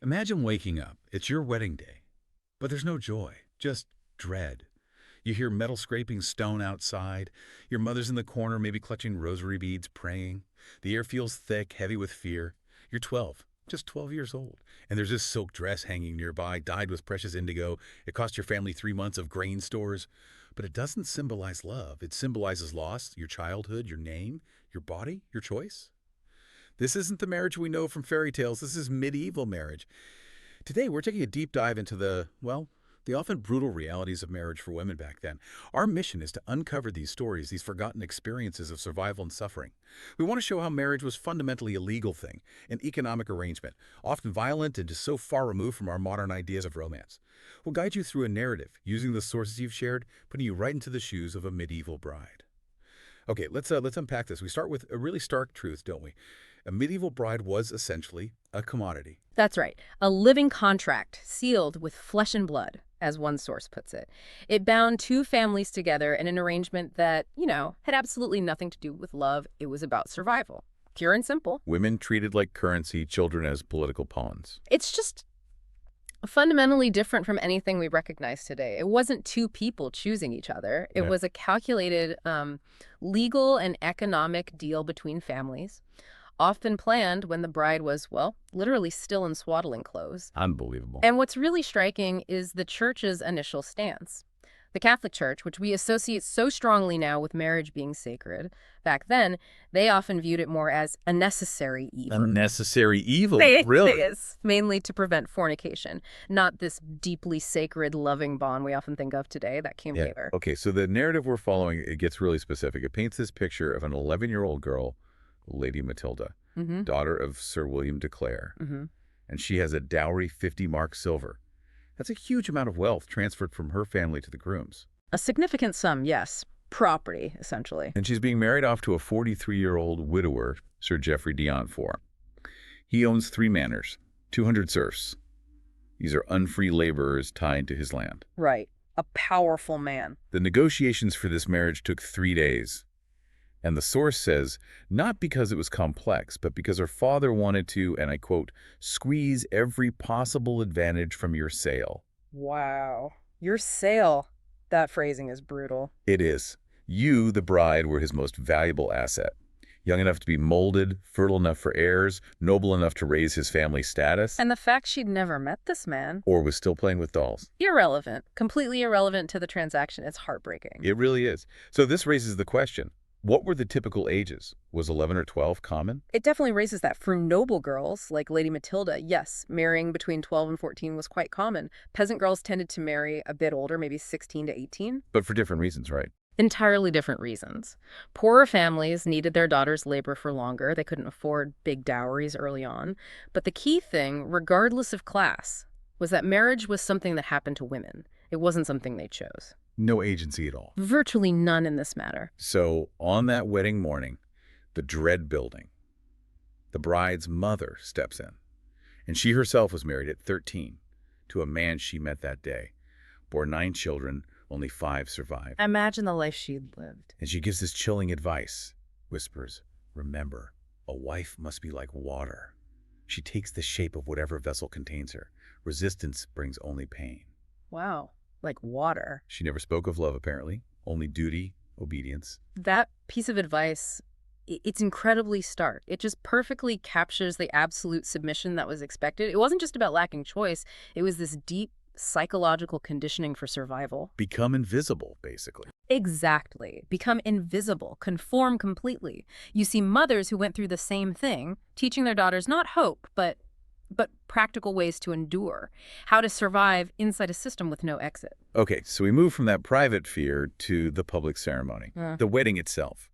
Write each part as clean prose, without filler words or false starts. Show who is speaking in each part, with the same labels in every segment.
Speaker 1: Imagine waking up. It's your wedding day, but there's no joy, just dread. You hear metal scraping stone outside. Your mother's in the corner, maybe clutching rosary beads, praying. The air feels thick, heavy with fear. You're 12, just 12 years old. And there's this silk dress hanging nearby, dyed with precious indigo. It cost your family 3 months of grain stores. But it doesn't symbolize love. It symbolizes loss, your childhood, your name, your body, your choice. This isn't the marriage we know from fairy tales. This is medieval marriage. Today, we're taking a deep dive into the often brutal realities of marriage for women back then. Our mission is to uncover these stories, these forgotten experiences of survival and suffering. We want to show how marriage was fundamentally a legal thing, an economic arrangement, often violent and just so far removed from our modern ideas of romance. We'll guide you through a narrative, using the sources you've shared, putting you right into the shoes of a medieval bride. Okay, let's unpack this. We start with a really stark truth, don't we? A medieval bride was essentially a commodity.
Speaker 2: That's right. A living contract sealed with flesh and blood, as one source puts it. It bound two families together in an arrangement that, had absolutely nothing to do with love. It was about survival. Pure and simple.
Speaker 1: Women treated like currency, children as political pawns.
Speaker 2: It's just fundamentally different from anything we recognize today. It wasn't two people choosing each other. It was a calculated legal and economic deal between families, often planned when the bride was, well, literally still in swaddling clothes.
Speaker 1: Unbelievable.
Speaker 2: And what's really striking is the church's initial stance. The Catholic Church, which we associate so strongly now with marriage being sacred, back then, they often viewed it more as a necessary evil.
Speaker 1: A necessary evil?
Speaker 2: Really? It is, mainly to prevent fornication, not this deeply sacred, loving bond we often think of today that came later.
Speaker 1: Okay, so the narrative we're following, it gets really specific. It paints this picture of an 11-year-old girl, Lady Matilda, daughter of Sir William de Clare, and she has a dowry 50 mark silver. That's a huge amount of wealth transferred from her family to the grooms.
Speaker 2: A significant sum, yes. Property, essentially.
Speaker 1: And she's being married off to a 43-year-old widower, Sir Geoffrey de Montfort. He owns 3 manors, 200 serfs. These are unfree laborers tied to his land.
Speaker 2: Right. A powerful man.
Speaker 1: The negotiations for this marriage took 3 days. And the source says, not because it was complex, but because her father wanted to, and I quote, squeeze every possible advantage from your sale.
Speaker 2: Wow. Your sale. That phrasing is brutal.
Speaker 1: It is. You, the bride, were his most valuable asset. Young enough to be molded, fertile enough for heirs, noble enough to raise his family status.
Speaker 2: And the fact she'd never met this man.
Speaker 1: Or was still playing with dolls.
Speaker 2: Irrelevant. Completely irrelevant to the transaction. It's heartbreaking.
Speaker 1: It really is. So this raises the question. What were the typical ages? Was 11 or 12 common?
Speaker 2: It definitely raises that. For noble girls, like Lady Matilda, yes, marrying between 12 and 14 was quite common. Peasant girls tended to marry a bit older, maybe 16 to 18.
Speaker 1: But for different reasons, right?
Speaker 2: Entirely different reasons. Poorer families needed their daughters' labor for longer. They couldn't afford big dowries early on. But the key thing, regardless of class, was that marriage was something that happened to women. It wasn't something they chose.
Speaker 1: No agency at all.
Speaker 2: Virtually none in this matter.
Speaker 1: So, on that wedding morning, the dread building, the bride's mother steps in. And she herself was married at 13 to a man she met that day. Bore 9 children, only 5 survived.
Speaker 2: Imagine the life she'd lived.
Speaker 1: And she gives this chilling advice. Whispers, remember, a wife must be like water. She takes the shape of whatever vessel contains her. Resistance brings only pain.
Speaker 2: Wow. Like water.
Speaker 1: She never spoke of love, apparently. Only duty, obedience.
Speaker 2: That piece of advice, it's incredibly stark. It just perfectly captures the absolute submission that was expected. It wasn't just about lacking choice. It was this deep psychological conditioning for survival.
Speaker 1: Become invisible, basically.
Speaker 2: Exactly. Become invisible. Conform completely. You see mothers who went through the same thing, teaching their daughters not hope, but practical ways to endure, how to survive inside a system with no exit.
Speaker 1: Okay, so we move from that private fear to the public ceremony, the wedding itself.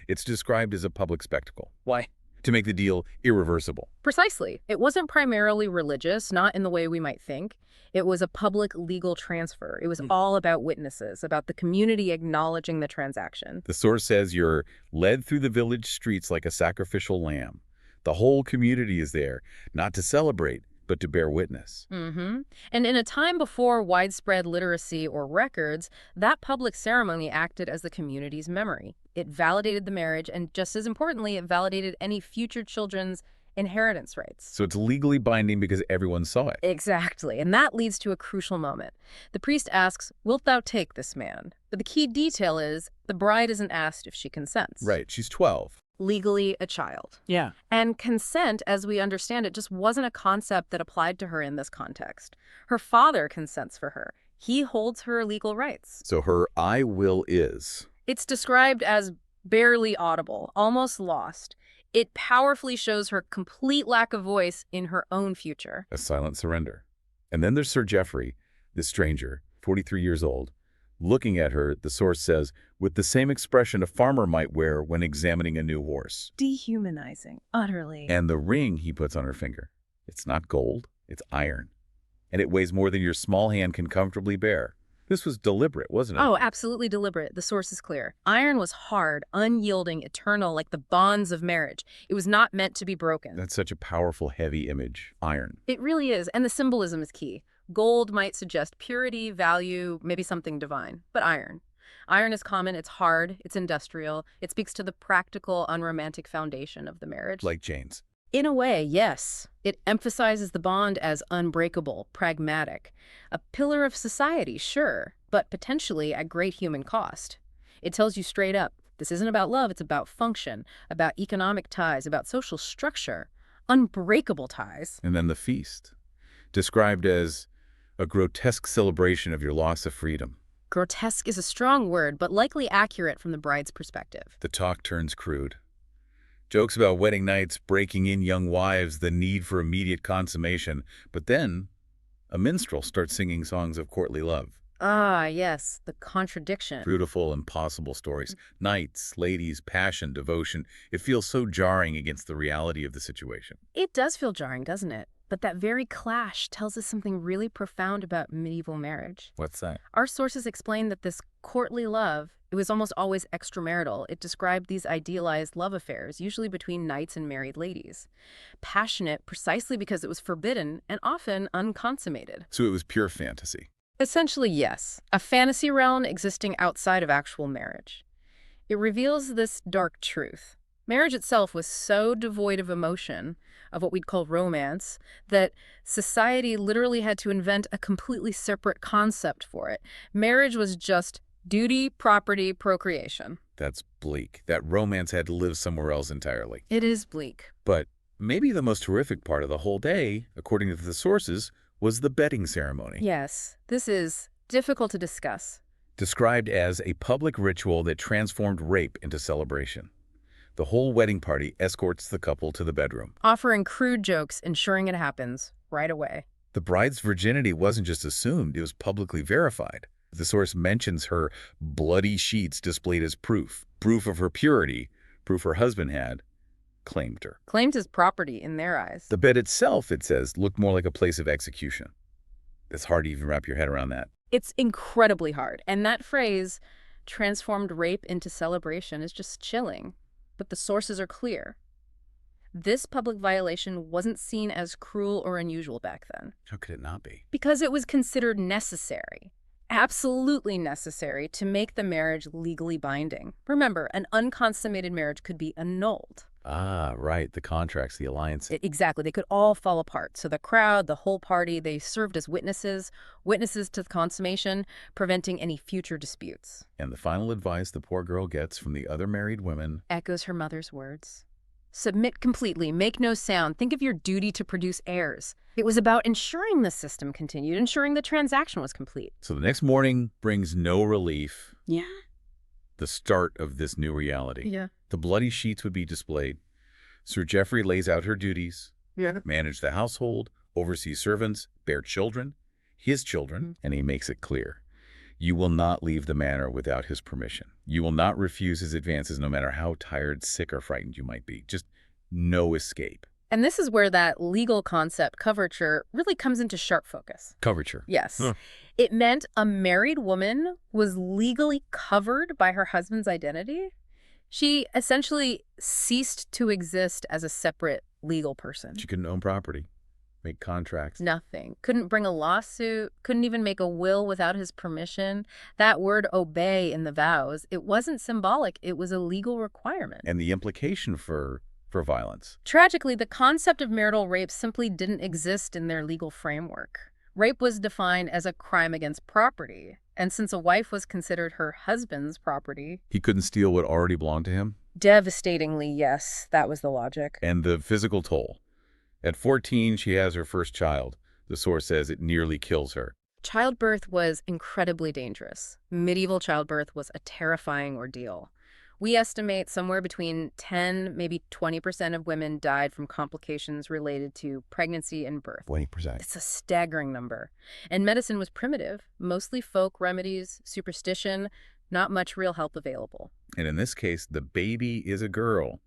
Speaker 1: It's described as a public spectacle.
Speaker 2: Why?
Speaker 1: To make the deal irreversible.
Speaker 2: Precisely. It wasn't primarily religious, not in the way we might think. It was a public legal transfer. It was all about witnesses, about the community acknowledging the transaction.
Speaker 1: The source says you're led through the village streets like a sacrificial lamb. The whole community is there, not to celebrate, but to bear witness.
Speaker 2: And in a time before widespread literacy or records, that public ceremony acted as the community's memory. It validated the marriage, and just as importantly, it validated any future children's inheritance rights.
Speaker 1: So it's legally binding because everyone saw it.
Speaker 2: Exactly, and that leads to a crucial moment. The priest asks, "Wilt thou take this man?" But the key detail is the bride isn't asked if she consents.
Speaker 1: Right, she's 12.
Speaker 2: Legally a child.
Speaker 3: Yeah.
Speaker 2: And consent, as we understand it, just wasn't a concept that applied to her in this context. Her father consents for her. He holds her legal rights.
Speaker 1: So her I will is.
Speaker 2: It's described as barely audible, almost lost. It powerfully shows her complete lack of voice in her own future.
Speaker 1: A silent surrender. And then there's Sir Geoffrey, this stranger, 43 years old. Looking at her, the source says, with the same expression a farmer might wear when examining a new horse.
Speaker 2: Dehumanizing, utterly.
Speaker 1: And the ring he puts on her finger. It's not gold, it's iron. And it weighs more than your small hand can comfortably bear. This was deliberate, wasn't it?
Speaker 2: Oh, absolutely deliberate. The source is clear. Iron was hard, unyielding, eternal, like the bonds of marriage. It was not meant to be broken.
Speaker 1: That's such a powerful, heavy image. Iron.
Speaker 2: It really is, and the symbolism is key. Gold might suggest purity, value, maybe something divine, but iron. Iron is common, it's hard, it's industrial. It speaks to the practical, unromantic foundation of the marriage.
Speaker 1: Like Jane's.
Speaker 2: In a way, yes. It emphasizes the bond as unbreakable, pragmatic. A pillar of society, sure, but potentially at great human cost. It tells you straight up, this isn't about love, it's about function, about economic ties, about social structure. Unbreakable ties.
Speaker 1: And then the feast. Described as a grotesque celebration of your loss of freedom.
Speaker 2: Grotesque is a strong word, but likely accurate from the bride's perspective.
Speaker 1: The talk turns crude. Jokes about wedding nights, breaking in young wives, the need for immediate consummation. But then, a minstrel starts singing songs of courtly love.
Speaker 2: Ah, yes, the contradiction.
Speaker 1: Beautiful, impossible stories. Knights, ladies, passion, devotion. It feels so jarring against the reality of the situation.
Speaker 2: It does feel jarring, doesn't it? But that very clash tells us something really profound about medieval marriage.
Speaker 1: What's that?
Speaker 2: Our sources explain that this courtly love, it was almost always extramarital. It described these idealized love affairs, usually between knights and married ladies. Passionate precisely because it was forbidden and often unconsummated.
Speaker 1: So it was pure fantasy.
Speaker 2: Essentially, yes. A fantasy realm existing outside of actual marriage. It reveals this dark truth. Marriage itself was so devoid of emotion, of what we'd call romance, that society literally had to invent a completely separate concept for it. Marriage was just duty, property, procreation.
Speaker 1: That's bleak. That romance had to live somewhere else entirely.
Speaker 2: It is bleak.
Speaker 1: But maybe the most horrific part of the whole day, according to the sources, was the bedding ceremony.
Speaker 2: Yes, this is difficult to discuss.
Speaker 1: Described as a public ritual that transformed rape into celebration. The whole wedding party escorts the couple to the bedroom.
Speaker 2: Offering crude jokes, ensuring it happens right away.
Speaker 1: The bride's virginity wasn't just assumed, it was publicly verified. The source mentions her bloody sheets displayed as proof of her purity, proof her husband had claimed her.
Speaker 2: Claimed his property in their eyes.
Speaker 1: The bed itself, it says, looked more like a place of execution. It's hard to even wrap your head around that.
Speaker 2: It's incredibly hard. And that phrase, transformed rape into celebration, is just chilling. But the sources are clear. This public violation wasn't seen as cruel or unusual back then.
Speaker 1: How could it not be?
Speaker 2: Because it was considered necessary. Absolutely necessary to make the marriage legally binding. Remember, an unconsummated marriage could be annulled.
Speaker 1: Ah, right. The contracts, the alliance.
Speaker 2: Exactly. They could all fall apart. So the crowd, the whole party, they served as witnesses to the consummation, preventing any future disputes.
Speaker 1: And the final advice the poor girl gets from the other married women
Speaker 2: Echoes her mother's words. Submit completely. Make no sound. Think of your duty to produce heirs. It was about ensuring the system continued, ensuring the transaction was complete.
Speaker 1: So the next morning brings no relief.
Speaker 2: Yeah.
Speaker 1: The start of this new reality.
Speaker 2: Yeah.
Speaker 1: The bloody sheets would be displayed. Sir Geoffrey lays out her duties.
Speaker 2: Yeah.
Speaker 1: Manage the household, oversee servants, bear children, his children, and he makes it clear. You will not leave the manor without his permission. You will not refuse his advances no matter how tired, sick, or frightened you might be. Just no escape.
Speaker 2: And this is where that legal concept, coverture, really comes into sharp focus.
Speaker 1: Coverture.
Speaker 2: Yes. It meant a married woman was legally covered by her husband's identity. She essentially ceased to exist as a separate legal person.
Speaker 1: She couldn't own property, make contracts.
Speaker 2: Nothing. Couldn't bring a lawsuit, couldn't even make a will without his permission. That word obey in the vows, it wasn't symbolic, it was a legal requirement.
Speaker 1: And the implication for for violence.
Speaker 2: Tragically, the concept of marital rape simply didn't exist in their legal framework. Rape was defined as a crime against property, and since a wife was considered her husband's property,
Speaker 1: He couldn't steal what already belonged to him?
Speaker 2: devastatingly, yes, that was the logic.
Speaker 1: And the physical toll. At 14, she has her first child. The source says it nearly kills her.
Speaker 2: Childbirth was incredibly dangerous. Medieval childbirth was a terrifying ordeal. We estimate somewhere between 10, maybe 20% of women died from complications related to pregnancy and birth.
Speaker 1: 20%.
Speaker 2: It's a staggering number. And medicine was primitive, mostly folk remedies, superstition, not much real help available.
Speaker 1: And in this case, the baby is a girl,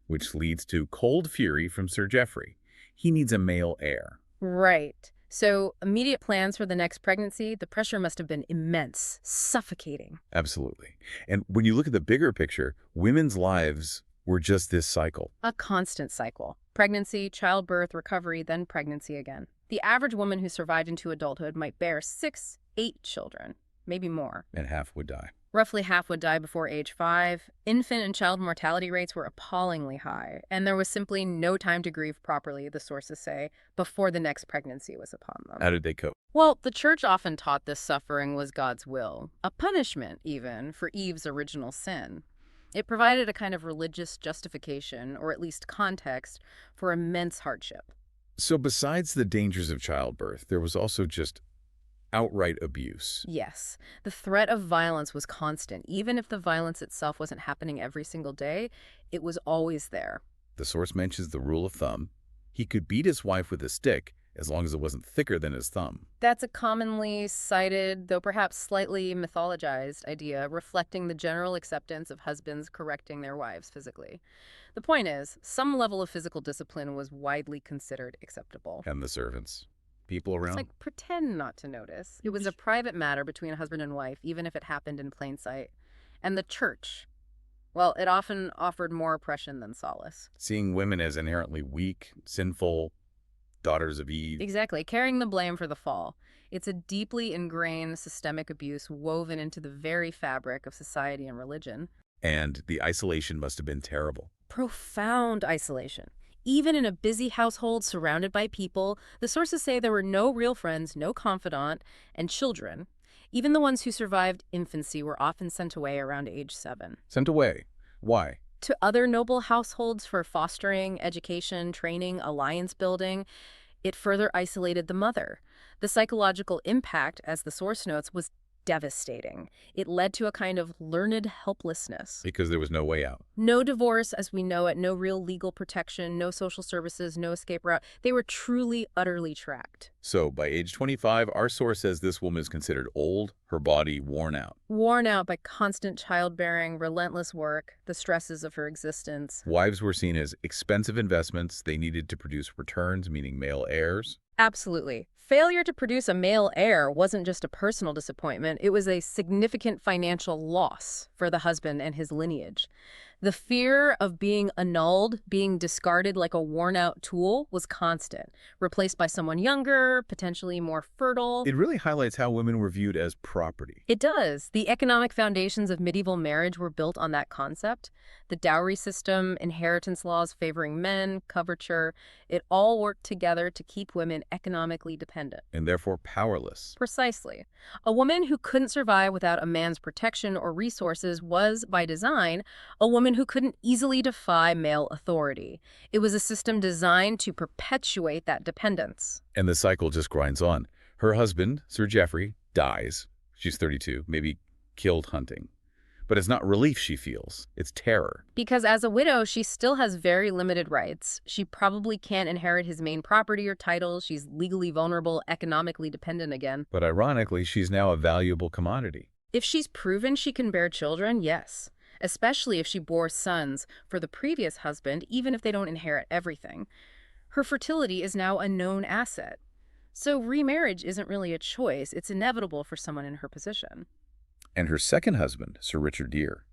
Speaker 1: which leads to cold fury from Sir Geoffrey. He needs a male heir.
Speaker 2: Right. So immediate plans for the next pregnancy, the pressure must have been immense, suffocating.
Speaker 1: Absolutely. And when you look at the bigger picture, women's lives were just this cycle.
Speaker 2: A constant cycle. Pregnancy, childbirth, recovery, then pregnancy again. The average woman who survived into adulthood might bear 6, 8 children, maybe more.
Speaker 1: And half would die.
Speaker 2: Roughly half would die before age 5. Infant and child mortality rates were appallingly high, and there was simply no time to grieve properly, the sources say, before the next pregnancy was upon them.
Speaker 1: How did they cope?
Speaker 2: Well, the church often taught this suffering was God's will, a punishment, even, for Eve's original sin. It provided a kind of religious justification, or at least context, for immense hardship.
Speaker 1: So besides the dangers of childbirth, there was also just outright abuse.
Speaker 2: Yes, the threat of violence was constant. Even if the violence itself wasn't happening every single day, it was always there.
Speaker 1: The source mentions the rule of thumb. He could beat his wife with a stick as long as it wasn't thicker than his thumb.
Speaker 2: That's a commonly cited, though perhaps slightly mythologized, idea reflecting the general acceptance of husbands correcting their wives physically. The point is, some level of physical discipline was widely considered acceptable.
Speaker 1: And the servants. People around.
Speaker 2: It's like pretend not to notice. It was a private matter between a husband and wife, even if it happened in plain sight. And the church, well, it often offered more oppression than solace.
Speaker 1: Seeing women as inherently weak, sinful, daughters of Eve.
Speaker 2: Exactly, carrying the blame for the fall. It's a deeply ingrained systemic abuse woven into the very fabric of society and religion.
Speaker 1: And the isolation must have been terrible.
Speaker 2: Profound isolation. Even in a busy household surrounded by people, the sources say there were no real friends, no confidant, and children. Even the ones who survived infancy were often sent away around age 7.
Speaker 1: Sent away. Why?
Speaker 2: To other noble households for fostering, education, training, alliance building. It further isolated the mother. The psychological impact, as the source notes, was devastating. It led to a kind of learned helplessness.
Speaker 1: Because there was no way out.
Speaker 2: No divorce as we know it, no real legal protection, no social services, no escape route. They were truly, utterly trapped.
Speaker 1: So by age 25, our source says this woman is considered old, her body worn out.
Speaker 2: Worn out by constant childbearing, relentless work, the stresses of her existence.
Speaker 1: Wives were seen as expensive investments. They needed to produce returns, meaning male heirs.
Speaker 2: Absolutely. Failure to produce a male heir wasn't just a personal disappointment, it was a significant financial loss for the husband and his lineage. The fear of being annulled, being discarded like a worn-out tool, was constant, replaced by someone younger, potentially more fertile.
Speaker 1: It really highlights how women were viewed as property.
Speaker 2: It does. The economic foundations of medieval marriage were built on that concept. The dowry system, inheritance laws favoring men, coverture, it all worked together to keep women economically dependent.
Speaker 1: And therefore powerless.
Speaker 2: Precisely. A woman who couldn't survive without a man's protection or resources was, by design, a woman who couldn't easily defy male authority. It was a system designed to perpetuate that dependence.
Speaker 1: And the cycle just grinds on. Her husband, Sir Geoffrey, dies. She's 32, maybe killed hunting. But it's not relief she feels, it's terror.
Speaker 2: Because as a widow, she still has very limited rights. She probably can't inherit his main property or titles. She's legally vulnerable, economically dependent again.
Speaker 1: But ironically, she's now a valuable commodity.
Speaker 2: If she's proven she can bear children, yes. Especially if she bore sons for the previous husband, even if they don't inherit everything. Her fertility is now a known asset. So remarriage isn't really a choice. It's inevitable for someone in her position.
Speaker 1: And her second husband, Sir Richard Dear,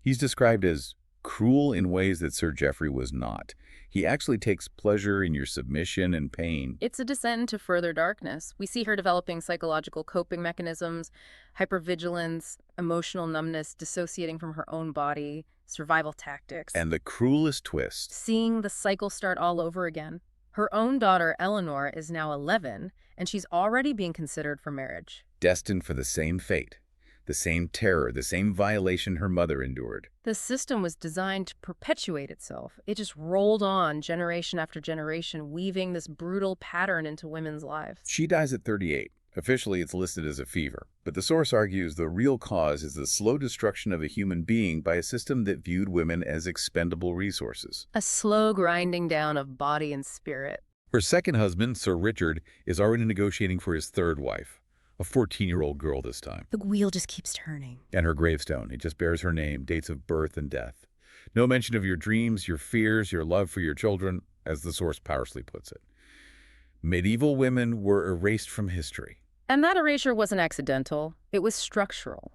Speaker 1: he's described as cruel in ways that Sir Geoffrey was not. He actually takes pleasure in your submission and pain.
Speaker 2: It's a descent into further darkness. We see her developing psychological coping mechanisms, hypervigilance, emotional numbness, dissociating from her own body, survival tactics.
Speaker 1: And the cruelest twist.
Speaker 2: Seeing the cycle start all over again. Her own daughter, Eleanor, is now 11, and she's already being considered for marriage.
Speaker 1: Destined for the same fate, the same terror, the same violation her mother endured.
Speaker 2: The system was designed to perpetuate itself. It just rolled on generation after generation, weaving this brutal pattern into women's lives.
Speaker 1: She dies at 38. Officially, it's listed as a fever, but the source argues the real cause is the slow destruction of a human being by a system that viewed women as expendable resources.
Speaker 2: A slow grinding down of body and spirit.
Speaker 1: Her second husband, Sir Richard, is already negotiating for his third wife, a 14-year-old girl this time.
Speaker 2: The wheel just keeps turning.
Speaker 1: And her gravestone, it just bears her name, dates of birth and death. No mention of your dreams, your fears, your love for your children, as the source powerfully puts it. Medieval women were erased from history.
Speaker 2: And that erasure wasn't accidental. It was structural.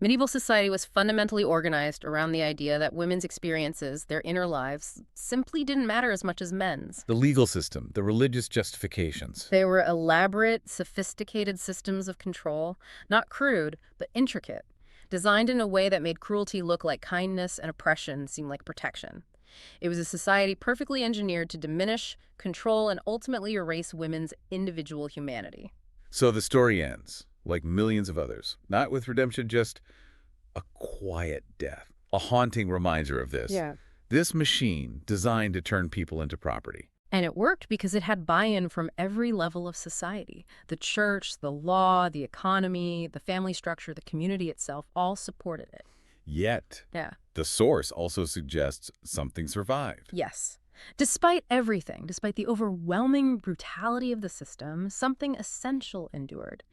Speaker 2: Medieval society was fundamentally organized around the idea that women's experiences, their inner lives, simply didn't matter as much as men's.
Speaker 1: The legal system, the religious justifications.
Speaker 2: They were elaborate, sophisticated systems of control, not crude, but intricate, designed in a way that made cruelty look like kindness and oppression seem like protection. It was a society perfectly engineered to diminish, control, and ultimately erase women's individual humanity.
Speaker 1: So the story ends, like millions of others, not with redemption, just a quiet death. A haunting reminder of this.
Speaker 2: Yeah.
Speaker 1: This machine designed to turn people into property.
Speaker 2: And it worked because it had buy-in from every level of society. The church, the law, the economy, the family structure, the community itself all supported it.
Speaker 1: Yet,
Speaker 2: Yeah.
Speaker 1: the source also suggests something survived.
Speaker 2: Yes. Despite everything, despite the overwhelming brutality of the system, something essential endured.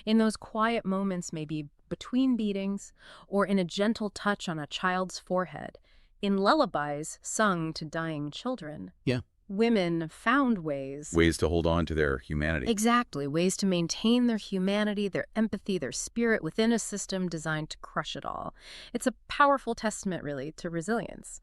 Speaker 2: In those quiet moments, maybe between beatings, or in a gentle touch on a child's forehead, in lullabies sung to dying children.
Speaker 1: Yeah.
Speaker 2: Women found ways.
Speaker 1: Ways to hold on to their humanity.
Speaker 2: Exactly. Ways to maintain their humanity, their empathy, their spirit within a system designed to crush it all. It's a powerful testament, really, to resilience.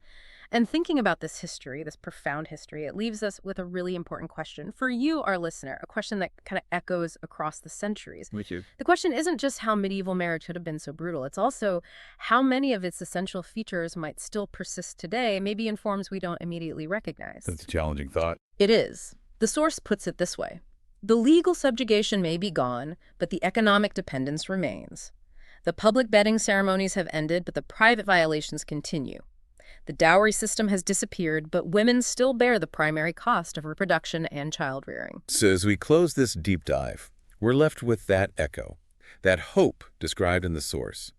Speaker 2: And thinking about this history, this profound history, it leaves us with a really important question for you, our listener, a question that kind of echoes across the centuries.
Speaker 1: Me too.
Speaker 2: The question isn't just how medieval marriage could have been so brutal. It's also how many of its essential features might still persist today, maybe in forms we don't immediately recognize.
Speaker 1: That's a challenging thought.
Speaker 2: It is. The source puts it this way. The legal subjugation may be gone, but the economic dependence remains. The public bedding ceremonies have ended, but the private violations continue. The dowry system has disappeared, but women still bear the primary cost of reproduction and child-rearing.
Speaker 1: So as we close this deep dive, we're left with that echo, that hope described in the source,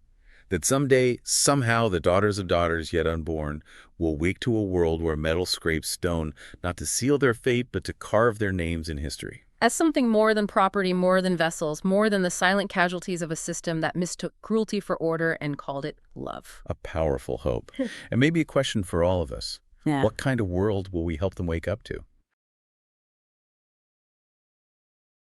Speaker 1: that someday, somehow, the daughters of daughters yet unborn will wake to a world where metal scrapes stone, not to seal their fate, but to carve their names in history.
Speaker 2: As something more than property, more than vessels, more than the silent casualties of a system that mistook cruelty for order and called it love.
Speaker 1: A powerful hope. And maybe a question for all of us.
Speaker 2: Yeah.
Speaker 1: What kind of world will we help them wake up to?